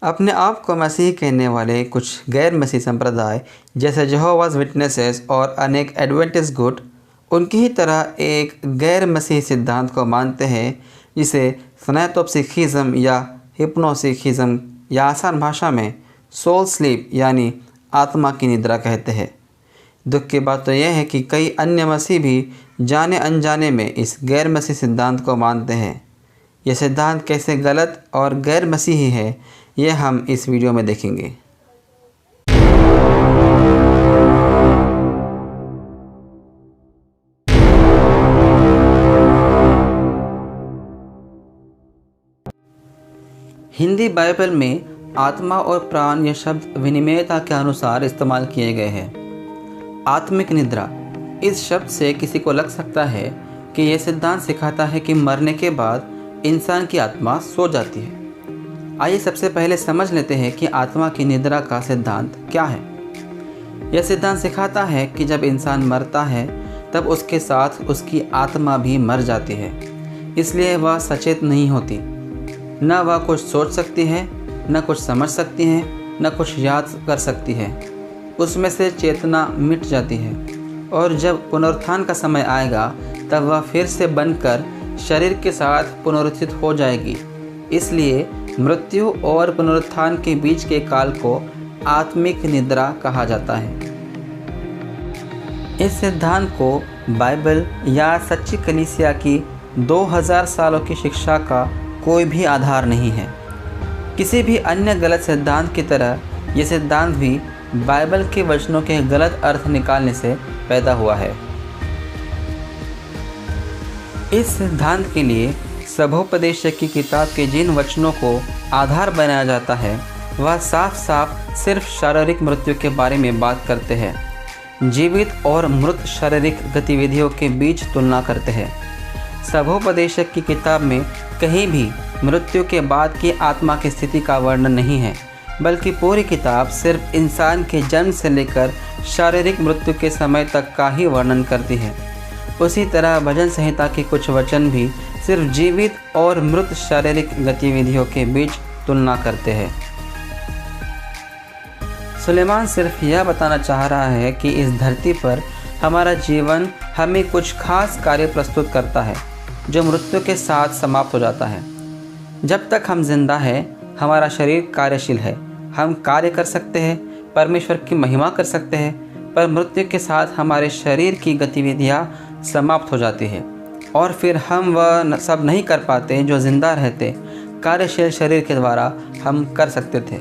अपने आप को मसीह कहने वाले कुछ गैर मसीह संप्रदाय जैसे जेहोवाज़ विटनेसेस और अनेक एडवेंटिस्ट गुट उनकी ही तरह एक गैर मसीही सिद्धांत को मानते हैं जिसे स्नैतोपसिखिज़म या हिप्नोसिखिज़म या आसान भाषा में सोल स्लीप यानी आत्मा की निद्रा कहते हैं। दुख की बात तो यह है कि कई अन्य मसीह भी जाने अनजाने में इस गैर मसीह सिद्धांत को मानते हैं। यह सिद्धांत कैसे गलत और गैर मसीही है यह हम इस वीडियो में देखेंगे। हिंदी बाइबल में आत्मा और प्राण यह शब्द विनिमयता के अनुसार इस्तेमाल किए गए हैं। आत्मिक निद्रा इस शब्द से किसी को लग सकता है कि यह सिद्धांत सिखाता है कि मरने के बाद इंसान की आत्मा सो जाती है। आइए सबसे पहले समझ लेते हैं कि आत्मा की निद्रा का सिद्धांत क्या है। यह सिद्धांत सिखाता है कि जब इंसान मरता है तब उसके साथ उसकी आत्मा भी मर जाती है, इसलिए वह सचेत नहीं होती। न वह कुछ सोच सकती है, न कुछ समझ सकती है, न कुछ याद कर सकती है। उसमें से चेतना मिट जाती है और जब पुनरुत्थान का समय आएगा तब वह फिर से बनकर शरीर के साथ पुनरुत्थित हो जाएगी। इसलिए मृत्यु और पुनरुत्थान के बीच के काल को आत्मिक निद्रा कहा जाता है। इस सिद्धांत को बाइबल या सच्ची कलीसिया की 2000 सालों की शिक्षा का कोई भी आधार नहीं है। किसी भी अन्य गलत सिद्धांत की तरह यह सिद्धांत भी बाइबल के वचनों के गलत अर्थ निकालने से पैदा हुआ है। इस सिद्धांत के लिए सभोपदेशक की किताब के जिन वचनों को आधार बनाया जाता है वह साफ साफ सिर्फ शारीरिक मृत्यु के बारे में बात करते हैं। जीवित और मृत शारीरिक गतिविधियों के बीच तुलना करते हैं। सभोपदेशक की किताब में कहीं भी मृत्यु के बाद की आत्मा की स्थिति का वर्णन नहीं है, बल्कि पूरी किताब सिर्फ इंसान के जन्म से लेकर शारीरिक मृत्यु के समय तक का ही वर्णन करती है। उसी तरह भजन संहिता के कुछ वचन भी सिर्फ जीवित और मृत शारीरिक गतिविधियों के बीच तुलना करते हैं। सुलेमान सिर्फ यह बताना चाह रहा है कि इस धरती पर हमारा जीवन हमें कुछ खास कार्य प्रस्तुत करता है जो मृत्यु के साथ समाप्त हो जाता है। जब तक हम जिंदा हैं हमारा शरीर कार्यशील है, हम कार्य कर सकते हैं, परमेश्वर की महिमा कर सकते हैं, पर मृत्यु के साथ हमारे शरीर की गतिविधियां समाप्त हो जाती है और फिर हम वह सब नहीं कर पाते जो जिंदा रहते कार्यशील शरीर के द्वारा हम कर सकते थे।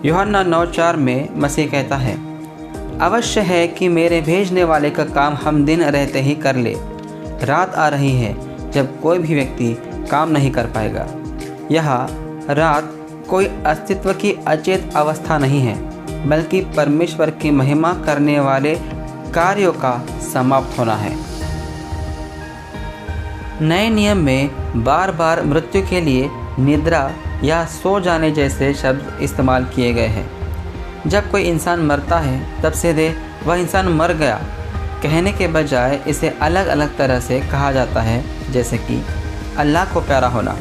यूहन्ना 9:4 में मसीह कहता है, अवश्य है कि मेरे भेजने वाले का काम हम दिन रहते ही कर ले। रात आ रही है जब कोई भी व्यक्ति काम नहीं कर पाएगा। यह रात कोई अस्तित्व की अचेत अवस्था नहीं है, बल्कि परमेश्वर की महिमा करने वाले कार्यों का समाप्त होना है। नए नियम में बार बार मृत्यु के लिए निद्रा या सो जाने जैसे शब्द इस्तेमाल किए गए हैं। जब कोई इंसान मरता है तब सीधे वह इंसान मर गया कहने के बजाय इसे अलग अलग तरह से कहा जाता है, जैसे कि अल्लाह को प्यारा होना,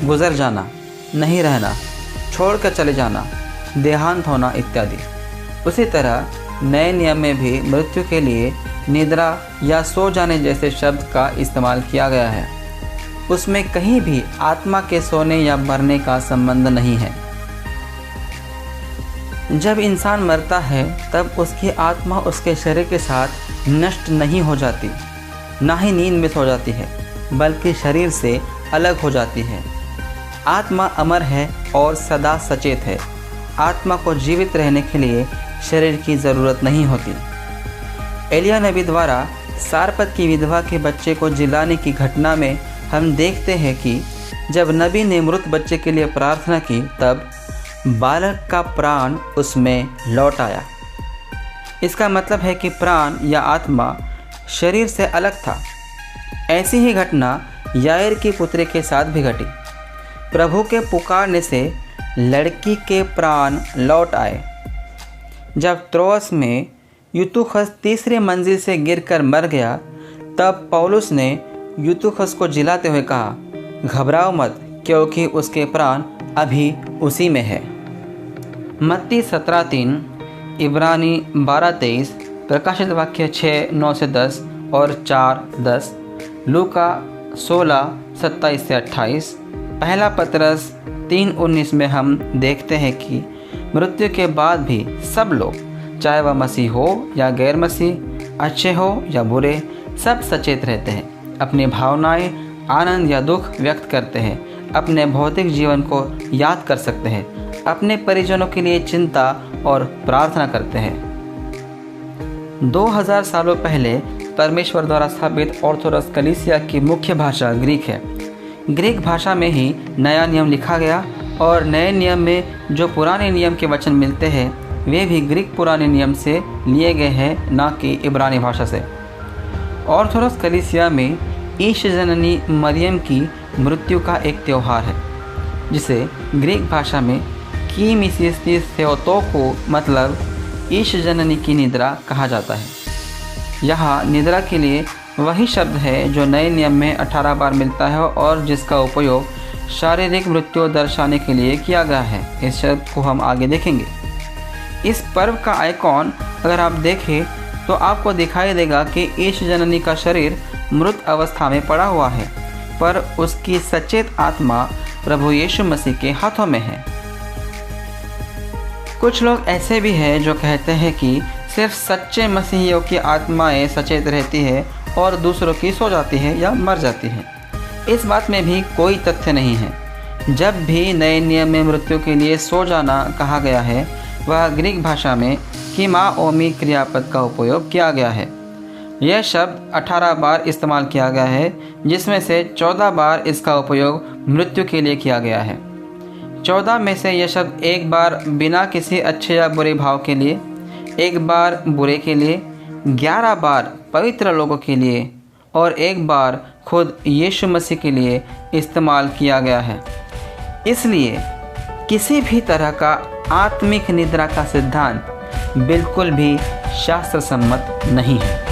गुजर जाना, नहीं रहना, छोड़कर चले जाना, देहांत होना इत्यादि। उसी तरह नए नियम में भी मृत्यु के लिए निद्रा या सो जाने जैसे शब्द का इस्तेमाल किया गया है। उसमें कहीं भी आत्मा के सोने या मरने का संबंध नहीं है। जब इंसान मरता है तब उसकी आत्मा उसके शरीर के साथ नष्ट नहीं हो जाती, ना ही नींद में सो जाती है, बल्कि शरीर से अलग हो जाती है। आत्मा अमर है और सदा सचेत है। आत्मा को जीवित रहने के लिए शरीर की ज़रूरत नहीं होती। एलिया नबी द्वारा सारपत की विधवा के बच्चे को जिलाने की घटना में हम देखते हैं कि जब नबी ने मृत बच्चे के लिए प्रार्थना की तब बालक का प्राण उसमें लौट आया। इसका मतलब है कि प्राण या आत्मा शरीर से अलग था। ऐसी ही घटना याईर की पुत्री के साथ भी घटी। प्रभु के पुकारने से लड़की के प्राण लौट आए। जब त्रोआस में यूतुखस तीसरी मंजिल से गिरकर मर गया तब पौलुस ने यूतुखस को जिलाते हुए कहा, घबराओ मत, क्योंकि उसके प्राण अभी उसी में है। मत्ती 17:3, इब्रानी 12:23, प्रकाशित वाक्य 6:9-10 और 4:10, लूका 16:27-28, पहला पतरस 3:19 में हम देखते हैं कि मृत्यु के बाद भी सब लोग, चाहे वह मसीह हो या गैर मसीह, अच्छे हो या बुरे, सब सचेत रहते हैं, अपनी भावनाएं, आनंद या दुख व्यक्त करते हैं, अपने भौतिक जीवन को याद कर सकते हैं, अपने परिजनों के लिए चिंता और प्रार्थना करते हैं। 2000 सालों पहले परमेश्वर द्वारा स्थापित ऑर्थोडॉक्स कलीसिया की मुख्य भाषा ग्रीक है। ग्रीक भाषा में ही नया नियम लिखा गया और नए नियम में जो पुराने नियम के वचन मिलते हैं वे भी ग्रीक पुराने नियम से लिए गए हैं, ना कि इब्रानी भाषा से। ऑर्थोडॉक्स कलीसिया में ईश जननी मरियम की मृत्यु का एक त्यौहार है, जिसे ग्रीक भाषा में की मिसिस्टिस theotoko मतलब ईश जननी की निद्रा कहा जाता है। यहाँ निद्रा के लिए वही शब्द है जो नए नियम में 18 बार मिलता है और जिसका उपयोग शारीरिक मृत्यु दर्शाने के लिए किया गया है। इस शब्द को हम आगे देखेंगे। इस पर्व का आइकॉन अगर आप देखें तो आपको दिखाई देगा कि ईश जननी का शरीर मृत अवस्था में पड़ा हुआ है, पर उसकी सचेत आत्मा प्रभु यीशु मसीह के हाथों में है। कुछ लोग ऐसे भी हैं जो कहते हैं कि सिर्फ सच्चे मसीहियों की आत्माएं सचेत रहती है और दूसरों की सो जाती है या मर जाती है। इस बात में भी कोई तथ्य नहीं है। जब भी नए नियम में मृत्यु के लिए सो जाना कहा गया है, वह ग्रीक भाषा में कीमा ओमी क्रियापद का उपयोग किया गया है। यह शब्द 18 बार इस्तेमाल किया गया है, जिसमें से 14 बार इसका उपयोग मृत्यु के लिए किया गया है। 14 में से यह शब्द एक बार बिना किसी अच्छे या बुरे भाव के लिए, एक बार बुरे के लिए, 11 बार पवित्र लोगों के लिए और एक बार खुद यीशु मसीह के लिए इस्तेमाल किया गया है। इसलिए किसी भी तरह का आत्मिक निद्रा का सिद्धांत बिल्कुल भी शास्त्र सम्मत नहीं है।